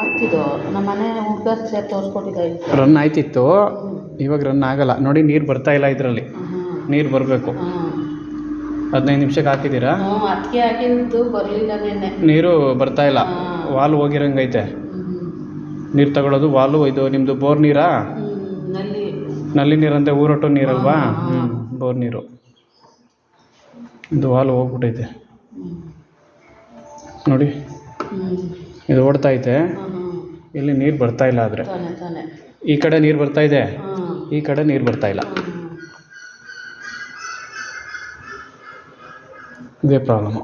ಆಗ್ತಿದ್ದು ನಮ್ಮ ಮನೆ ಹುಡುಗ ತೋರಿಸ್ಕೊಟ್ಟಿದ್ದಾಯಿತು. ರನ್ ಆಯ್ತಿತ್ತು, ಇವಾಗ ರನ್ ಆಗಲ್ಲ ನೋಡಿ. ನೀರು ಬರ್ತಾ ಇಲ್ಲ ಇದರಲ್ಲಿ, ನೀರು ಬರಬೇಕು. 15 ನಿಮಿಷಕ್ಕೆ ಹಾಕಿದ್ದೀರಾ? ಅದಕ್ಕೆ ಹಾಕಿದ್ದು ಬರಲಿಲ್ಲ ನೆನ್ನೆ. ನೀರು ಬರ್ತಾ ಇಲ್ಲ, ವಾಲ್ ಹೋಗಿರಂಗೈತೆ. ನೀರು ತಗೊಳ್ಳೋದು ವಾಲು. ಇದು ನಿಮ್ಮದು ಬೋರ್ ನೀರಾ? ನಲ್ಲಿ ನೀರಂತೆ, ಊರೊಟ್ಟು ನೀರಲ್ವಾ? ಬೋರ್ ನೀರು. ಇದು ವಾಲ್ ಹೋಗ್ಬಿಟ್ಟೈತೆ ನೋಡಿ, ಇದು ಓಡ್ತಾ ಐತೆ. ಇಲ್ಲಿ ನೀರು ಬರ್ತಾ ಇಲ್ಲ. ಆದರೆ ಈ ಕಡೆ ನೀರು ಬರ್ತಾ ಇದೆ, ಈ ಕಡೆ ನೀರು ಬರ್ತಾ ಇಲ್ಲ. ಇದೇ ಪ್ರಾಬ್ಲಮ್ಮು.